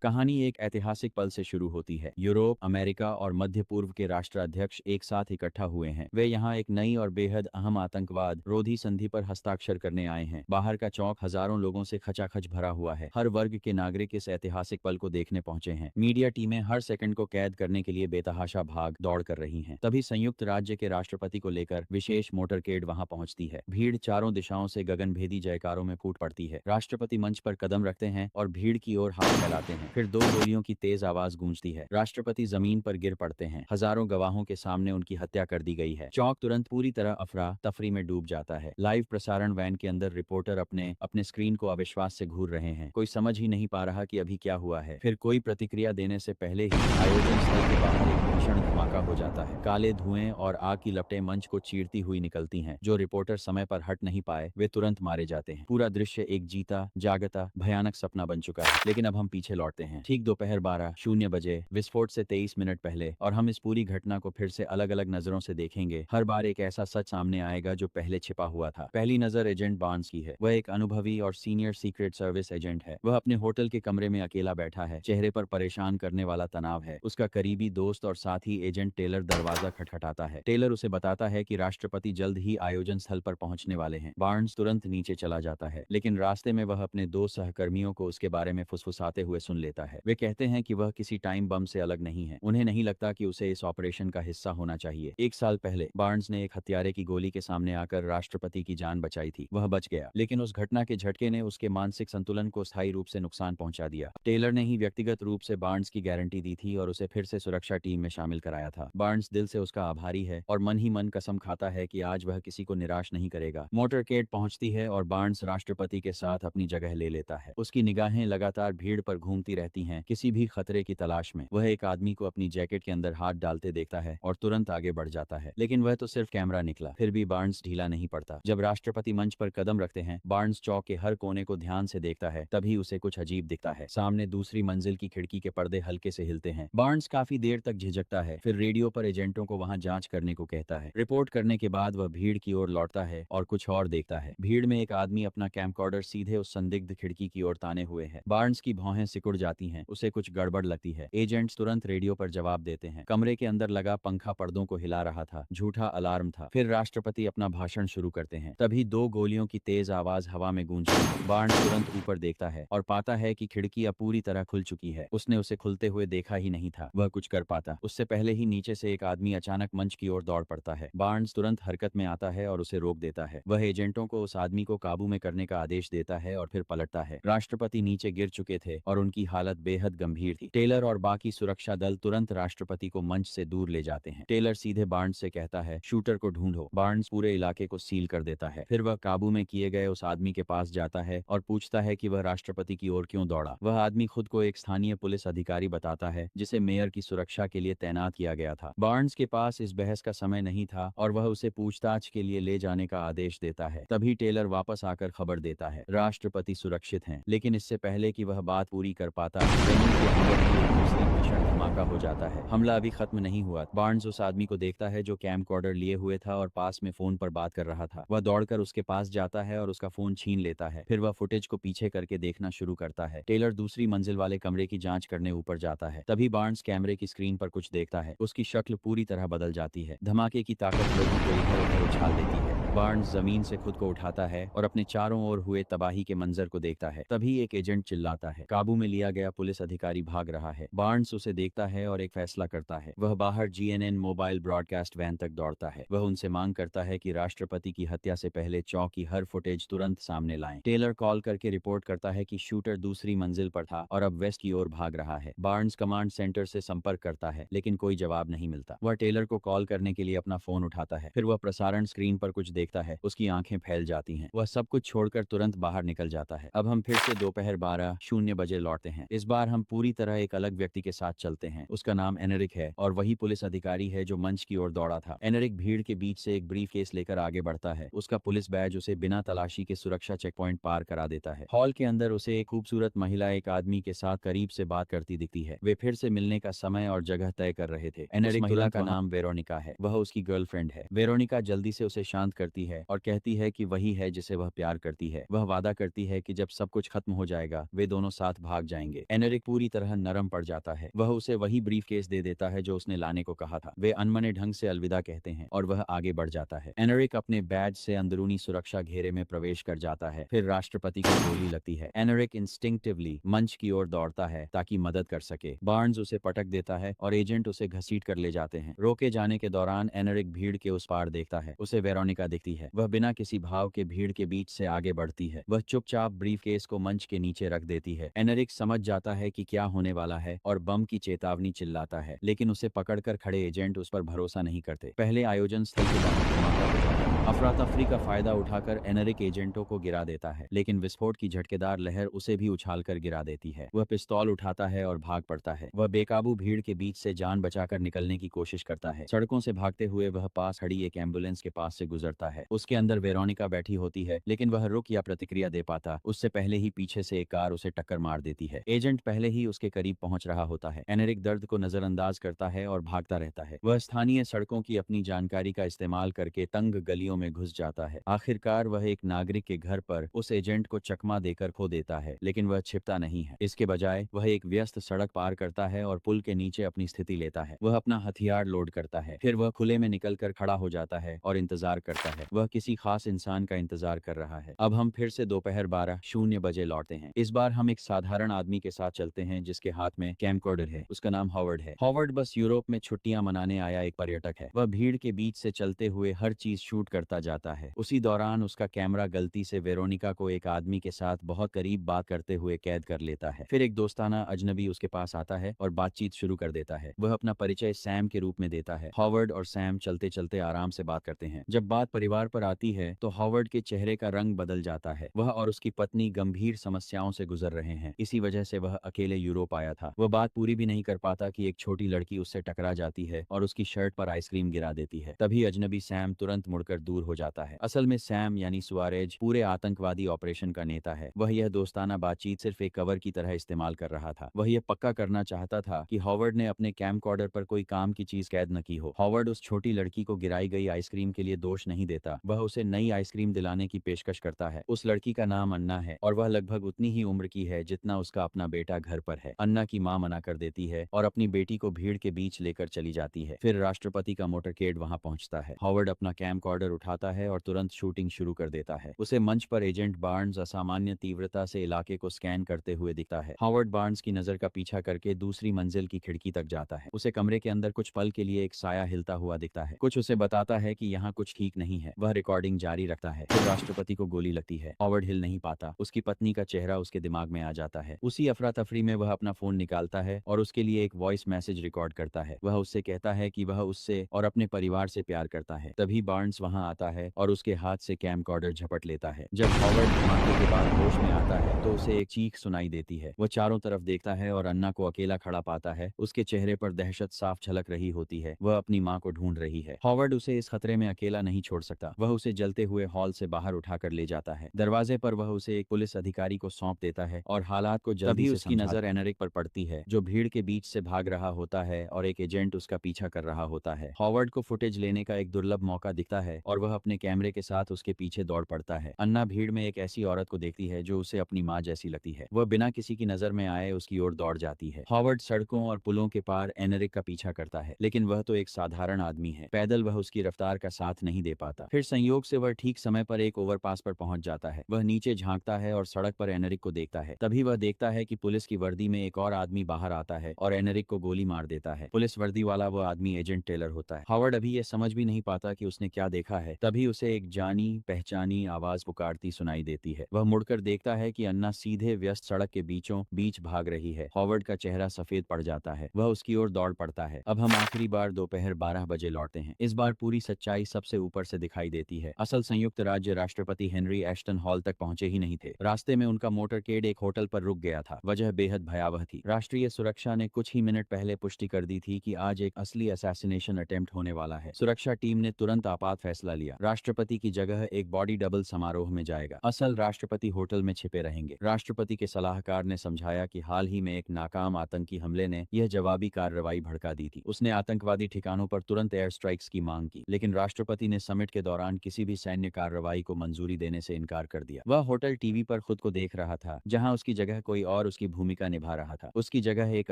कहानी एक ऐतिहासिक पल से शुरू होती है। यूरोप, अमेरिका और मध्य पूर्व के राष्ट्राध्यक्ष एक साथ इकट्ठा हुए हैं। वे यहाँ एक नई और बेहद अहम आतंकवाद रोधी संधि पर हस्ताक्षर करने आए हैं। बाहर का चौक हजारों लोगों से खचाखच भरा हुआ है। हर वर्ग के नागरिक इस ऐतिहासिक पल को देखने पहुंचे हैं। मीडिया टीमें हर सेकंड को कैद करने के लिए बेतहाशा भाग दौड़ कर रही हैं। तभी संयुक्त राज्य के राष्ट्रपति को लेकर विशेष मोटरकेड वहां पहुंचती है। भीड़ चारों दिशाओं से गगनभेदी जयकारों में फूट पड़ती है। राष्ट्रपति मंच पर कदम रखते हैं और भीड़ की ओर हाथ फैलाते हैं। फिर दो गोलियों की तेज आवाज गूंजती है। राष्ट्रपति जमीन पर गिर पड़ते हैं। हजारों गवाहों के सामने उनकी हत्या कर दी गई है। चौक तुरंत पूरी तरह अफरा तफरी में डूब जाता है। लाइव प्रसारण वैन के अंदर रिपोर्टर अपने अपने स्क्रीन को अविश्वास से घूर रहे हैं। कोई समझ ही नहीं पा रहा कि अभी क्या हुआ है। फिर कोई प्रतिक्रिया देने से पहले ही आयोजन स्थल के बाहर एक भीषण धमाका हो जाता है। काले धुएं और आग की लपटें मंच को चीरती हुई निकलती हैं। जो रिपोर्टर समय पर हट नहीं पाए वे तुरंत मारे जाते हैं। पूरा दृश्य एक जीता जागता भयानक सपना बन चुका है। लेकिन अब हम पीछे लौटते हैं। ठीक दोपहर 12:00 विस्फोट से 23 मिनट पहले, और हम इस पूरी घटना को फिर से अलग अलग नजरों से देखेंगे। हर बार एक ऐसा सच सामने आएगा जो पहले छिपा हुआ था। पहली नजर एजेंट बार्न्स की है। वह एक अनुभवी और सीनियर सीक्रेट सर्विस एजेंट है। वह अपने होटल के कमरे में अकेला बैठा है। चेहरे पर परेशान करने वाला तनाव है। उसका करीबी दोस्त और साथ ही एजेंट टेलर दरवाजा खटखटाता है। टेलर उसे बताता है कि राष्ट्रपति जल्द ही आयोजन स्थल पर पहुंचने वाले हैं। बार्न्स तुरंत नीचे चला जाता है, लेकिन रास्ते में वह अपने दो सहकर्मियों को उसके बारे में फुसफुसाते हुए सुन लेता है। वे कहते हैं कि वह किसी टाइम बम से अलग नहीं है। उन्हें नहीं लगता कि उसे इस ऑपरेशन का हिस्सा होना चाहिए। 1 साल पहले बार्न्स ने एक हत्यारे की गोली के सामने आकर राष्ट्रपति की जान बचाई थी। वह बच गया, लेकिन उस घटना के झटके ने उसके मानसिक संतुलन को स्थायी रूप से नुकसान पहुंचा दिया। टेलर ने ही व्यक्तिगत रूप से बार्न्स की गारंटी दी थी और उसे फिर से सुरक्षा टीम में शामिल कराया था। बार्न्स दिल से उसका आभारी है और मन ही मन कसम खाता है कि आज वह किसी को निराश नहीं करेगा। मोटरकेड पहुंचती है और बार्न्स राष्ट्रपति के साथ अपनी जगह ले लेता है। उसकी निगाहें लगातार भीड़ पर घूमती रहती हैं, किसी भी खतरे की तलाश में। वह एक आदमी को अपनी जैकेट के अंदर हाथ डालते देखता है और तुरंत आगे बढ़ जाता है, लेकिन वह तो सिर्फ कैमरा निकला। फिर भी बार्न्स ढीला नहीं पड़ता। जब राष्ट्रपति मंच पर कदम रखते हैं, बार्न्स चौक के हर कोने को ध्यान से देखता है। तभी उसे कुछ अजीब दिखता है। सामने दूसरी मंजिल की खिड़की के पर्दे हल्के से हिलते हैं। बार्न्स काफी देर तक झिझकता है, फिर रेडियो पर एजेंटों को वहां जांच करने को कहता है। रिपोर्ट करने के बाद वह भीड़ की ओर लौटता है और कुछ और देखता है। भीड़ में एक आदमी अपना कैमकॉर्डर सीधे उस संदिग्ध खिड़की की ओर ताने हुए है। बार्न्स की भौहें सिकुड़ जाती हैं। उसे कुछ गड़बड़ लगती है। एजेंट्स तुरंत रेडियो पर जवाब देते हैं। कमरे के अंदर लगा पंखा पर्दों को हिला रहा था। झूठा अलार्म था। फिर राष्ट्रपति अपना भाषण शुरू करते हैं। तभी दो गोलियों की तेज आवाज हवा में गूंजती है। बार्न्स तुरंत ऊपर देखता है और पाता है कि खिड़की अब पूरी तरह खुल चुकी है। उसने उसे खुलते हुए देखा ही नहीं था। वह कुछ कर पाता उससे पहले ही नीचे से एक आदमी अचानक मंच की ओर दौड़ पड़ता है। बार्न्स तुरंत हरकत में आता है और उसे रोक देता है। वह एजेंटों को उस आदमी को काबू में करने का आदेश देता है और फिर पलटता है। राष्ट्रपति नीचे गिर चुके थे और उनकी हालत बेहद गंभीर थी। टेलर और बाकी सुरक्षा दल तुरंत राष्ट्रपति को मंच से दूर ले जाते हैं। टेलर सीधे बार्न्स से कहता है, शूटर को ढूंढो। बार्न्स पूरे इलाके को सील कर देता है। फिर वह काबू में किए गए उस आदमी के पास जाता है और पूछता है कि वह राष्ट्रपति की ओर क्यों दौड़ा। वह आदमी खुद को एक स्थानीय पुलिस अधिकारी बताता है, जिसे मेयर की सुरक्षा के लिए तैनात किया गया था। बार्न्स के पास इस बहस का समय नहीं था और वह उसे पूछताछ के लिए ले जाने का आदेश देता है। तभी टेलर वापस आकर खबर देता है, राष्ट्रपति सुरक्षित हैं। लेकिन इससे पहले कि वह बात पूरी कर पाता, जमीन के अंदर ही एक दूसरी भीषण धमाका हो जाता है। हमला अभी खत्म नहीं हुआ। बार्न्स उस आदमी को देखता है जो कैमकॉर्डर लिए हुए था और पास में फोन पर बात कर रहा था। वह दौड़कर उसके पास जाता है और उसका फोन छीन लेता है। फिर वह फुटेज को पीछे करके देखना शुरू करता है। टेलर दूसरी मंजिल वाले कमरे की जांच करने ऊपर जाता है। तभी बार्न्स कैमरे की स्क्रीन पर कुछ देखता है। उसकी शक्ल पूरी तरह बदल जाती है। धमाके की ताकत लोगों को इधर उधर उछाल देती है। बार्न्स जमीन से खुद को उठाता है और अपने चारों ओर हुए तबाही के मंजर को देखता है। तभी एक एजेंट चिल्लाता है, काबू में लिया गया पुलिस अधिकारी भाग रहा है। बार्न्स उसे देखता है और एक फैसला करता है। वह बाहर जीएनएन मोबाइल ब्रॉडकास्ट वैन तक दौड़ता है। वह उनसे मांग करता है कि राष्ट्रपति की हत्या से पहले चौक की हर फुटेज तुरंत सामने लाएं। टेलर कॉल करके रिपोर्ट करता है कि शूटर दूसरी मंजिल पर था और अब वेस्ट की ओर भाग रहा है। बार्न्स कमांड सेंटर से संपर्क करता है, लेकिन कोई जवाब नहीं मिलता। वह टेलर को कॉल करने के लिए अपना फोन उठाता है। फिर वह प्रसारण स्क्रीन पर कुछ देखता है। उसकी आंखें फैल जाती हैं। वह सब कुछ छोड़कर तुरंत बाहर निकल जाता है। अब हम फिर से दोपहर 12:00 लौटते हैं। इस बार हम पूरी तरह एक अलग व्यक्ति के साथ चलते हैं। उसका नाम एनरिक है और वही पुलिस अधिकारी है जो मंच की ओर दौड़ा था। एनरिक भीड़ के बीच से एक ब्रीफ केस लेकर आगे बढ़ता है। उसका पुलिस बैज उसे बिना तलाशी के सुरक्षा चेक पॉइंट पार करा देता है। हॉल के अंदर उसे एक खूबसूरत महिला एक आदमी के साथ करीब से बात करती दिखती है। वे फिर से मिलने का समय और जगह तय कर रहे थे। एनरिक महिला का नाम वेरोनिका है। वह उसकी गर्लफ्रेंड है। वेरोनिका जल्दी से उसे शांत करती है और कहती है कि वही है जिसे वह प्यार करती है। वह वादा करती है कि जब सब कुछ खत्म हो जाएगा वे दोनों साथ भाग जाएंगे। देंगे। एनरिक पूरी तरह नरम पड़ जाता है। वह उसे वही ब्रीफकेस दे देता है जो उसने लाने को कहा था। वे अनमने ढंग से अलविदा कहते हैं और वह आगे बढ़ जाता है। एनरिक अपने बैज से अंदरूनी सुरक्षा घेरे में प्रवेश कर जाता है। फिर राष्ट्रपति को गोली लगती है। एनरिक इंस्टिंक्टिवली मंच की ओर दौड़ता है ताकि मदद कर सके। बार्न्स उसे पटक देता है और एजेंट उसे घसीट कर ले जाते हैं। रोके जाने के दौरान एनरिक भीड़ के उस पार देखता है। उसे वेरोनिका दिखती है। वह बिना किसी भाव के भीड़ के बीच से आगे बढ़ती है। वह चुपचाप ब्रीफकेस को मंच के नीचे रख देती है। एनरिक समझ जाता है कि क्या होने वाला है और बम की चेतावनी चिल्लाता है, लेकिन उसे पकड़कर खड़े एजेंट उस पर भरोसा नहीं करते। पहले आयोजन स्थल के बाहर धमाका हो जाता है। अफरा तफरी का फायदा उठाकर एनरिक एजेंटों को गिरा देता है, लेकिन विस्फोट की झटकेदार लहर उसे भी उछालकर गिरा देती है। वह पिस्तौल उठाता है और भाग पड़ता है। वह बेकाबू भीड़ के बीच से जान बचाकर निकलने की कोशिश करता है। सड़कों से भागते हुए वह पास खड़ी एक एम्बुलेंस के पास से गुजरता है। उसके अंदर वेरोनिका बैठी होती है, लेकिन वह रुक या प्रतिक्रिया दे पाता उससे पहले ही पीछे से एक कार उसे टक्कर मार देती है। एजेंट पहले ही उसके करीब पहुंच रहा होता है। एनरिक दर्द को नजरअंदाज करता है और भागता रहता है। वह स्थानीय सड़कों की अपनी जानकारी का इस्तेमाल करके तंग गलियों में घुस जाता है। आखिरकार वह एक नागरिक के घर पर उस एजेंट को चकमा देकर खो देता है, लेकिन वह छिपता नहीं है। इसके बजाय वह एक व्यस्त सड़क पार करता है और पुल के नीचे अपनी स्थिति लेता है। वह अपना हथियार लोड करता है। फिर वह खुले में निकलकर खड़ा हो जाता है और इंतजार करता है। वह किसी खास इंसान का इंतजार कर रहा है। अब हम फिर से दोपहर 12:00 लौटते हैं। इस बार हम एक साधारण आदमी के साथ चलते हैं जिसके हाथ में कैमकॉर्डर है। उसका नाम हॉवर्ड है। हॉवर्ड बस यूरोप में छुट्टियां मनाने आया एक पर्यटक है। वह भीड़ के बीच से चलते हुए हर चीज शूट करता जाता है। उसी दौरान उसका कैमरा गलती से वेरोनिका को एक आदमी के साथ बहुत करीब बात करते हुए कैद कर लेता है। फिर एक दोस्ताना अजनबी उसके पास आता है और बातचीत शुरू कर देता है। वह अपना परिचय सैम के रूप में देता है। हॉवर्ड और सैम चलते चलते आराम से बात करते हैं। जब बात परिवार पर आती है तो हॉवर्ड के चेहरे का रंग बदल जाता है। वह और उसकी पत्नी गंभीर समस्याओं से गुजर रहे हैं। इसी वजह से वह अकेले यूरोप आया था। वह बात पूरी भी नहीं कर पाता कि एक छोटी लड़की उससे टकरा जाती है और उसकी शर्ट पर आइसक्रीम गिरा देती है। तभी अजनबी सैम तुरंत मुड़कर दूर हो जाता है। असल में सैम यानी सुआरेज पूरे आतंकवादी ऑपरेशन का नेता है। वह यह दोस्ताना बातचीत सिर्फ एक कवर की तरह इस्तेमाल कर रहा था। वह यह पक्का करना चाहता था कि हॉवर्ड ने अपने कैमकॉर्डर पर कोई काम की चीज कैद न की हो। हॉवर्ड उस छोटी लड़की को गिराई गई आइसक्रीम के लिए दोष नहीं देता। वह उसे नई आइसक्रीम दिलाने की पेशकश करता है। उस लड़की का नाम अन्ना है और वह लगभग उतनी ही उम्र की है जितना उसका अपना बेटा घर पर है। अन्ना की मां मना कर देती है और अपनी बेटी को भीड़ के बीच लेकर चली जाती है। फिर राष्ट्रपति का मोटरकेड वहां पहुंचता है। हॉवर्ड अपना कैमकॉर्डर उठाता है और तुरंत शूटिंग शुरू कर देता है। उसे मंच पर एजेंट बार्न्स असामान्य तीव्रता से इलाके को स्कैन करते हुए दिखता है। हॉवर्ड बार्न्स की नजर का पीछा करके दूसरी मंजिल की खिड़की तक जाता है। उसे कमरे के अंदर कुछ पल के लिए एक साया हिलता हुआ दिखता है। कुछ उसे बताता है कि यहाँ कुछ ठीक नहीं है। वह रिकॉर्डिंग जारी रखता है। फिर राष्ट्रपति को गोली लगती है। हॉवर्ड हिल नहीं पाता। उसकी पत्नी का चेहरा उसके दिमाग में आ जाता है। उसी अफरा तफरी में वह अपना फोन निकालता है और उसके लिए एक वॉइस मैसेज रिकॉर्ड करता है। वह उससे कहता है कि वह उससे और अपने परिवार से प्यार करता है। तभी बार्न्स वहां आता है और उसके हाथ से कैमकॉर्डर झपट लेता है। जब हॉवर्ड धमाके के बाद होश में आता है तो उसे एक चीख सुनाई देती है। वह चारों तरफ देखता है और अन्ना को अकेला खड़ा पाता है। उसके चेहरे पर दहशत साफ झलक रही होती है। वह अपनी मां को ढूंढ रही है। हॉवर्ड उसे इस खतरे में अकेला नहीं छोड़ सकता। वह उसे जलते हुए हॉल से बाहर उठाकर ले जाता है। दरवाजे पर वह उसे एक पुलिस अधिकारी को सौंप देता है और हालात को जल्दी से उसकी नजर एनरिक पर पड़ती है, जो भीड़ के बीच से भाग रहा होता है और एक एजेंट उसका पीछा कर रहा होता है। हॉवर्ड को फुटेज लेने का एक दुर्लभ मौका दिखता है और वह अपने कैमरे के साथ उसके पीछे दौड़ पड़ता है। अन्ना भीड़ में एक ऐसी औरत को देखती है जो उसे अपनी मां जैसी लगती है। वह बिना किसी की नजर में आए उसकी ओर दौड़ जाती है। हॉवर्ड सड़कों और पुलों के पार एनरिक का पीछा करता है, लेकिन वह तो एक साधारण आदमी है। पैदल वह उसकी रफ्तार का साथ नहीं दे पाता। फिर संयोग से वह ठीक समय पर एक ओवरपास पर पहुंच जाता है। वह नीचे झांकता है और सड़क पर एनरिक को देखता है। तभी वह देखता है कि पुलिस की वर्दी में एक और आदमी बाहर आता है और एनरिक को गोली मार देता है। पुलिस वर्दी वाला वह आदमी एजेंट टेलर होता है। हॉवर्ड अभी यह समझ भी नहीं पाता कि उसने क्या देखा है। तभी उसे एक जानी पहचानी आवाज पुकारती सुनाई देती है। वह मुड़कर देखता है कि अन्ना सीधे व्यस्त सड़क के बीचों बीच भाग रही है। हॉवर्ड का चेहरा सफेद पड़ जाता है। वह उसकी ओर दौड़ पड़ता है। अब हम आखिरी बार दोपहर 12 लौटते हैं। इस बार पूरी सच्चाई सबसे ऊपर से दिखाई देती है। असल संयुक्त राज्य राष्ट्रपति हेनरी एश्टन हॉल तक पहुंचे ही नहीं थे। रास्ते में उनका मोटरकेड एक होटल पर रुक गया था। वजह बेहद भयावह थी। राष्ट्रीय सुरक्षा ने कुछ ही मिनट पहले पुष्टि कर दी थी कि आज एक असली असैसिनेशन अटेम्प्ट होने वाला है। सुरक्षा टीम ने तुरंत आपात फैसला लिया। राष्ट्रपति की जगह एक बॉडी डबल समारोह में जाएगा। असल राष्ट्रपति होटल में छिपे रहेंगे। राष्ट्रपति के सलाहकार ने समझाया कि हाल ही में एक नाकाम आतंकी हमले ने यह जवाबी कार्रवाई भड़का दी थी। उसने आतंकवादी ठिकानों पर तुरंत एयर स्ट्राइक्स की मांग की, लेकिन राष्ट्रपति ने समिट के दौरान किसी भी सैन्य कार्रवाई को मंजूरी देने से इनकार कर दिया। वह होटल टीवी पर खुद को देख रहा था, जहां उसकी जगह कोई और उसकी भूमिका निभा रहा था। उसकी जगह एक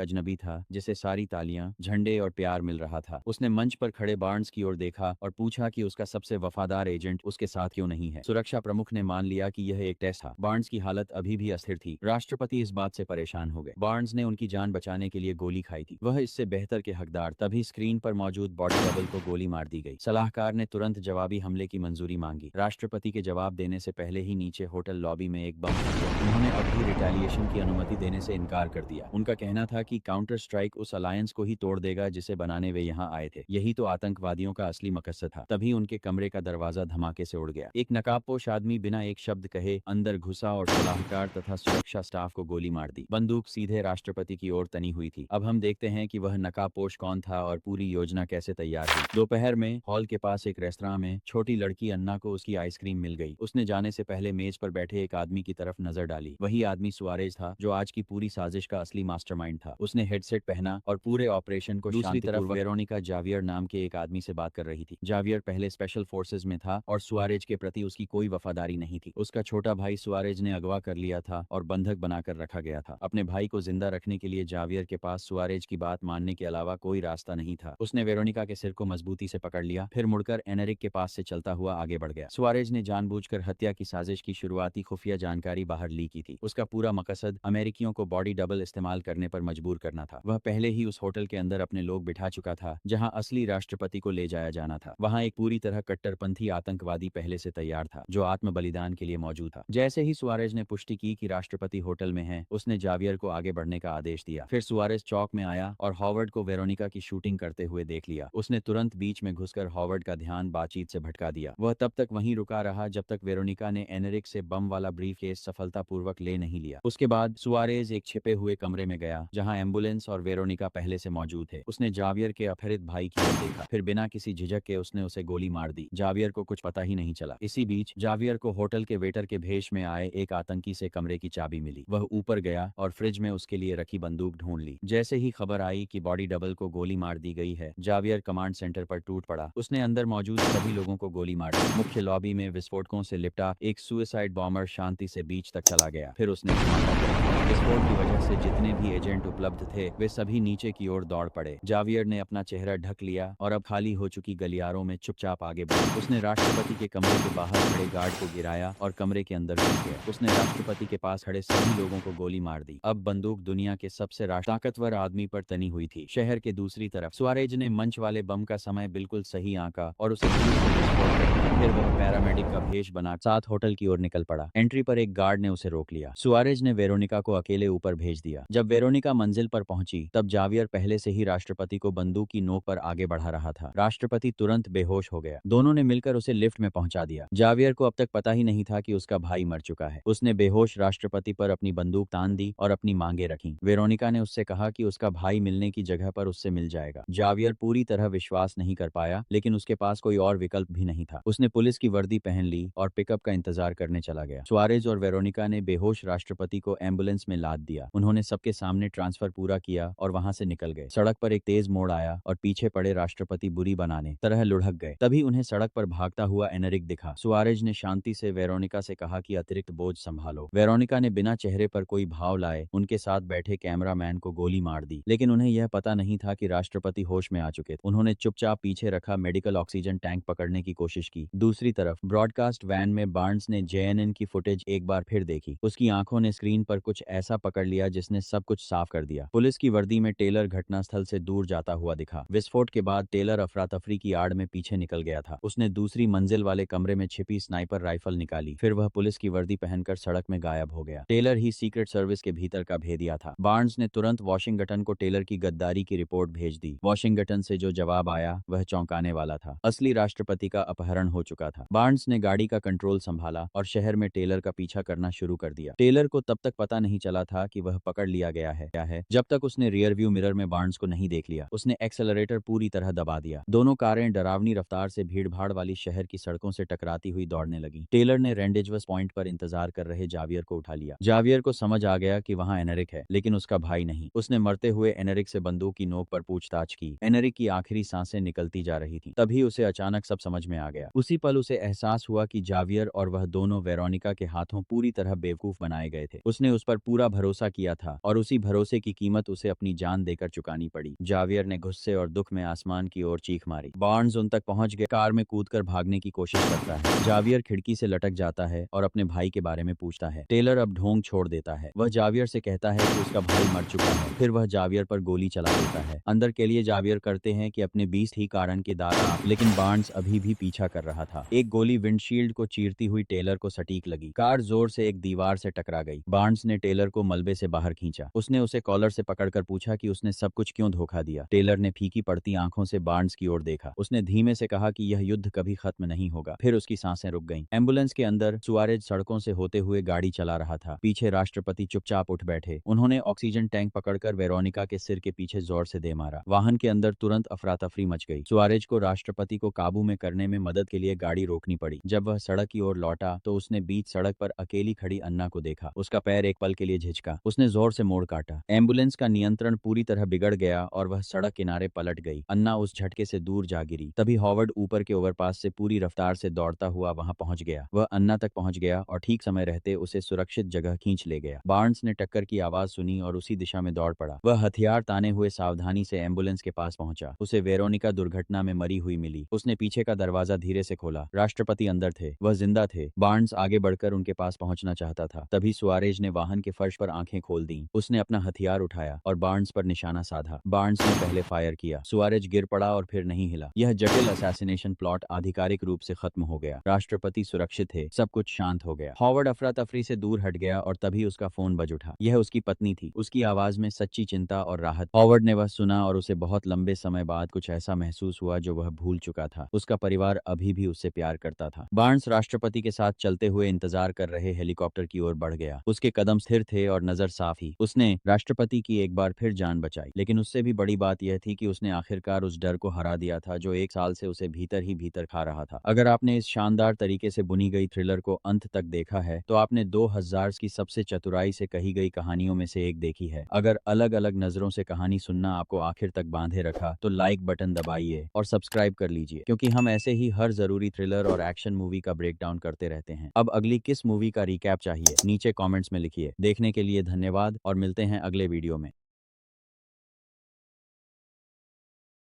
अजनबी था जिसे सारी तालियां, झंडे और प्यार मिल रहा था। उसने मंच पर खड़े बार्न्स की ओर देखा और पूछा कि उसका सबसे वफादार एजेंट उसके साथ क्यों नहीं है। सुरक्षा प्रमुख ने मान लिया कि यह एक टेस्ट था। बार्न्स की हालत अभी भी अस्थिर थी। राष्ट्रपति इस बात से परेशान हो गए। बार्न्स ने उनकी जान बचाने के लिए गोली खाई थी। वह इससे बेहतर के हकदार। तभी स्क्रीन पर मौजूद बॉडी डबल को गोली मार दी गई। सलाहकार ने तुरंत जवाबी हमले की मंजूरी मांगी। राष्ट्रपति के जवाब देने से पहले ही नीचे होटल लॉबी में एक बम फट गया। उन्होंने अब भी रिटेलिएशन की अनुमति देने से इनकार कर दिया। उनका कहना था कि काउंटर स्ट्राइक उस अलायंस को ही तोड़ देगा जिसे बनाने वे यहाँ आए थे। यही तो आतंकवादियों का असली मकसद था। तभी उनके कमरे का दरवाजा धमाके से उड़ गया। एक नकाबपोश आदमी बिना एक शब्द कहे अंदर घुसा और सलाहकार तथा सुरक्षा स्टाफ को गोली मार दी। बंदूक सीधे राष्ट्रपति की ओर तनी हुई थी। अब हम देखते हैं कि वह नकाबपोश कौन था और पूरी योजना कैसे तैयार हुई। दोपहर में हॉल के पास एक रेस्तरां में छोटी लड़की अन्ना को उसकी आइसक्रीम मिल गई। उसने जाने से पहले मेज पर बैठे एक आदमी की तरफ नजर डाली। वही आदमी सुआरेज था जो आज की पूरी साजिश का असली मास्टरमाइंड था। उसने हेडसेट पहना और पूरे ऑपरेशन को दूसरी तरफ वेरोनिका जावियर नाम के एक आदमी से बात कर रही थी। जावियर पहले स्पेशल फोर्सेज में था और सुआरेज के प्रति उसकी कोई वफादारी नहीं थी। उसका छोटा भाई सुआरेज ने अगवा कर लिया था और बंधक बनाकर रखा गया था। अपने भाई को जिंदा रखने के लिए जावियर के पास सुआरेज की बात मानने के अलावा कोई रास्ता नहीं था। उसने वेरोनिका के सिर को मजबूती से पकड़ लिया, फिर मुड़कर एनेरिक के पास से चलता हुआ आगे बढ़ गया। सुआरेज ने जानबूझकर हत्या की साजिश की शुरुआती खुफिया जानकारी बाहर ली की थी। उसका पूरा मकसद अमेरिकियों को बॉडी डबल इस्तेमाल करने पर मजबूर करना था। वह पहले ही उस होटल के अंदर अपने लोग बिठा चुका था जहां असली राष्ट्रपति को ले जाया जाना था। वहां एक पूरी तरह कट्टरपंथी आतंकवादी पहले से तैयार था जो आत्म बलिदान के लिए मौजूद था। जैसे ही सुआरेज ने पुष्टि की कि राष्ट्रपति होटल में है, उसने जावियर को आगे बढ़ने का आदेश दिया। फिर सुआरेज चौक में आया और हॉवर्ड को वेरोनिका की शूटिंग करते हुए देख लिया। उसने तुरंत बीच में घुसकर हॉवर्ड का ध्यान बातचीत से भटका दिया। वह तब तक वहीं रुका रहा जब तक वेरोनिका ने एनेरिक से बम वाला ब्रीफकेस सफलतापूर्वक ले नहीं लिया। उसके बाद सुआरेज एक छिपे हुए कमरे में गया जहां एम्बुलेंस और वेरोनिका पहले से मौजूद थे। उसने जावियर के अपहरित भाई की ओर देखा, फिर बिना किसी झिझक के उसने उसे गोली मार दी। जावियर को कुछ पता ही नहीं चला। इसी बीच जावियर को होटल के वेटर के भेष में आए एक आतंकी से कमरे की चाबी मिली। वह ऊपर गया और फ्रिज में उसके लिए रखी बंदूक ढूंढ ली। जैसे ही खबर आई कि बॉडी डबल को गोली मार दी गई है, जावियर कमांड सेंटर पर टूट पड़ा। उसने अंदर मौजूद सभी लोगों को गोली मार दी। मुख्य लॉबी में विस्फोटकों से लिपटा एक सुसाइड बॉम्बर शांति से बीच तक चला गया। फिर उसने धमाका किया। विस्फोट की वजह से जितने भी एजेंट उपलब्ध थे वे सभी नीचे की ओर दौड़ पड़े। जावियर ने अपना चेहरा ढक लिया और अब खाली हो चुकी गलियारों में चुपचाप आगे बढ़ा। उसने राष्ट्रपति के कमरे के बाहर खड़े गार्ड को गिराया और कमरे के अंदर घुस गया। उसने राष्ट्रपति के पास खड़े सभी लोगों को गोली मार दी। अब बंदूक दुनिया के सबसे ताकतवर आदमी पर तनी हुई थी। शहर के दूसरी तरफ सुआरेज ने मंच वाले बम का समय बिल्कुल सही आंका और उसे दूर से विस्फोट कर दिया। फिर वह पैरामेडिक का भेष बना साथ होटल की ओर निकल पड़ा। एंट्री पर एक गार्ड ने उसे रोक लिया। सुआरेज ने वेरोनिका को अकेले ऊपर भेज दिया। जब वेरोनिका मंजिल पर पहुंची तब जावियर पहले से ही राष्ट्रपति को बंदूक की नोक पर आगे बढ़ा रहा था। राष्ट्रपति तुरंत बेहोश हो गया। दोनों ने मिलकर उसे लिफ्ट में पहुंचा दिया। जावियर को अब तक पता ही नहीं था कि उसका भाई मर चुका है। उसने बेहोश राष्ट्रपति पर अपनी बंदूक तान दी और अपनी मांगे रखी। वेरोनिका ने उससे कहा कि उसका भाई मिलने की जगह पर उससे मिल जाएगा। जावियर पूरी तरह विश्वास नहीं कर पाया, लेकिन उसके पास कोई और विकल्प भी नहीं था। उसने पुलिस की वर्दी पहन ली और पिकअप का इंतजार करने चला गया। सुआरेज और वेरोनिका ने बेहोश राष्ट्रपति को एम्बुलेंस में लाद दिया। उन्होंने सबके सामने ट्रांसफर पूरा किया और वहां से निकल गए। सड़क पर एक तेज मोड़ आया और पीछे पड़े राष्ट्रपति बुरी बनाने तरह लुढ़क गए। तभी उन्हें सड़क पर भागता हुआ एनेरिक दिखा। सुआरेज ने शांति से वेरोनिका से कहा कि अतिरिक्त बोझ संभालो। वेरोनिका ने बिना चेहरे पर कोई भाव लाए उनके साथ बैठे कैमरामैन को गोली मार दी, लेकिन उन्हें यह पता नहीं था कि राष्ट्रपति होश में आ चुके थे। उन्होंने चुपचाप पीछे रखा मेडिकल ऑक्सीजन टैंक पकड़ने की कोशिश की। दूसरी तरफ ब्रॉडकास्ट वैन में बार्न्स ने जेएनएन की फुटेज एक बार फिर देखी। उसकी आंखों ने स्क्रीन पर कुछ ऐसा पकड़ लिया जिसने सब कुछ साफ कर दिया। पुलिस की वर्दी में टेलर घटनास्थल से दूर जाता हुआ दिखा। विस्फोट के बाद टेलर अफरा तफरी की आड़ में पीछे निकल गया था। उसने दूसरी मंजिल वाले कमरे में छिपी स्नाइपर राइफल निकाली। फिर वह पुलिस की वर्दी पहनकर सड़क में गायब हो गया। टेलर ही सीक्रेट सर्विस के भीतर का भेदिया था। बार्न्स ने तुरंत वॉशिंगटन को टेलर की गद्दारी की रिपोर्ट भेज दी। वॉशिंगटन से जो जवाब आया वह चौंकाने वाला था। असली राष्ट्रपति का अपहरण हो चुका था। बार्न्स ने गाड़ी का कंट्रोल संभाला और शहर में टेलर का पीछा करना शुरू कर दिया। टेलर को तब तक पता नहीं चला था कि वह पकड़ लिया गया है जब तक उसने रियर व्यू मिरर में बार्न्स को नहीं देख लिया। उसने एक्सेलरेटर पूरी तरह दबा दिया। दोनों कारें डरावनी रफ्तार से भीड़भाड़ वाली शहर की सड़कों से टकराती हुई दौड़ने लगी। टेलर ने रेंडेजवस पॉइंट पर इंतजार कर रहे जावियर को उठा लिया। जावियर को समझ आ गया कि वहां एनेरिक है, लेकिन उसका भाई नहीं। उसने मरते हुए एनेरिक से बंदूक की नोक पर पूछताछ की। एनेरिक की आखिरी सांसें निकलती जा रही थी। तभी उसे अचानक सब समझ में आ गया। उसी पल उसे एहसास हुआ कि जावियर और वह दोनों वेरोनिका के हाथों पूरी तरह बेवकूफ बनाए गए थे। उसने उस पर पर पूरा भरोसा किया था और उसी भरोसे की कीमत उसे अपनी जान देकर चुकानी पड़ी। जावियर ने गुस्से और दुख में आसमान की ओर चीख मारी। बार्न्स उन तक पहुंच गए, कार में कूदकर भागने की कोशिश करता है। जावियर खिड़की से लटक जाता है और अपने भाई के बारे में पूछता है। टेलर अब ढोंग छोड़ देता है। वह जावियर से कहता है कि उसका भाई मर चुका है। फिर वह जावियर पर गोली चला देता है। अंदर के लिए जावियर करते हैं कि अपने 20 ही कारण के दादा, लेकिन बार्न्स अभी भी पीछा कर रहा था। एक गोली विंडशील्ड को चीरती हुई टेलर को सटीक लगी। कार जोर से एक दीवार से टकरा गई। बार्न्स ने टेलर को मलबे से बाहर खींचा। उसने उसे कॉलर से पकड़कर पूछा कि उसने सब कुछ क्यों धोखा दिया। टेलर ने फीकी पड़ती आंखों से बार्न्स की ओर देखा। उसने धीमे से कहा कि यह युद्ध कभी खत्म नहीं होगा। फिर उसकी सांसें रुक गईं। एम्बुलेंस के अंदर सुआरेज सड़कों से होते हुए गाड़ी चला रहा था। पीछे राष्ट्रपति चुपचाप उठ बैठे। उन्होंने ऑक्सीजन टैंक पकड़कर वेरोनिका के सिर के पीछे जोर से दे मारा। वाहन के अंदर तुरंत अफरा-तफरी मच गई। सुआरेज को राष्ट्रपति को काबू में करने में मदद के लिए गाड़ी रोकनी पड़ी। जब वह सड़क की ओर लौटा तो उसने बीच सड़क पर अकेली खड़ी अन्ना को देखा। उसका पैर एक पल के लिए झिझका। उसने जोर से मोड़ काटा। एम्बुलेंस का नियंत्रण पूरी तरह बिगड़ गया और वह सड़क किनारे पलट गई। अन्ना उस झटके से दूर जा गिरी। तभी हॉवर्ड ऊपर के ओवरपास से पूरी रफ्तार से दौड़ता हुआ वहां पहुंच गया। वह अन्ना तक पहुंच गया और ठीक समय रहते उसे सुरक्षित जगह खींच ले गया। बार्न्स ने टक्कर की आवाज सुनी और उसी दिशा में दौड़ पड़ा। वह हथियार ताने हुए सावधानी से एम्बुलेंस के पास पहुंचा। उसे वेरोनिका दुर्घटना में मरी हुई मिली। उसने पीछे का दरवाजा धीरे से खोला। राष्ट्रपति अंदर थे। वह जिंदा थे। बार्न्स आगे बढ़कर उनके पास पहुंचना चाहता था। तभी सुआरेज ने वाहन के फर्श पर आंखें खोल दी। उसने अपना हथियार उठाया और बार्न्स पर निशाना साधा। बार्न्स ने पहले फायर किया। सुआरेज गिर पड़ा और फिर नहीं हिला। यह जटिल असैसिनेशन प्लॉट आधिकारिक रूप से खत्म हो गया। राष्ट्रपति सुरक्षित थे। सब कुछ शांत हो गया। हॉवर्ड अफरा तफरी से दूर हट गया और तभी उसका फोन बज उठा। यह उसकी पत्नी थी। उसकी आवाज में सच्ची चिंता और राहत। हॉवर्ड ने वह सुना और उसे बहुत लंबे समय बाद कुछ ऐसा महसूस हुआ जो वह भूल चुका था। उसका परिवार अभी भी उससे प्यार करता था। बार्न्स राष्ट्रपति के साथ चलते हुए इंतजार कर रहे हेलीकॉप्टर की ओर बढ़ गया। उसके कदम स्थिर थे और नजर साफ ही। उसने राष्ट्रपति की एक बार फिर जान बचाई, लेकिन उससे भी बड़ी बात यह थी कि उसने आखिरकार उस डर को हरा दिया था जो एक साल से उसे भीतर ही भीतर खा रहा था। अगर आपने इस शानदार तरीके से बुनी गई थ्रिलर को अंत तक देखा है तो आपने 2000 की सबसे चतुराई से कही गई कहानियों में से एक देखी है। अगर अलग अलग नजरों से कहानी सुनना आपको आखिर तक बांधे रखा तो लाइक बटन दबाइए और सब्सक्राइब कर लीजिए, क्योंकि हम ऐसे ही हर जरूरी थ्रिलर और एक्शन मूवी का ब्रेकडाउन करते रहते हैं। अब अगली किस मूवी का रिकैप चाहिए नीचे कमेंट्स में लिखिए। देखने के लिए धन्यवाद और मिलते हैं अगले वीडियो में।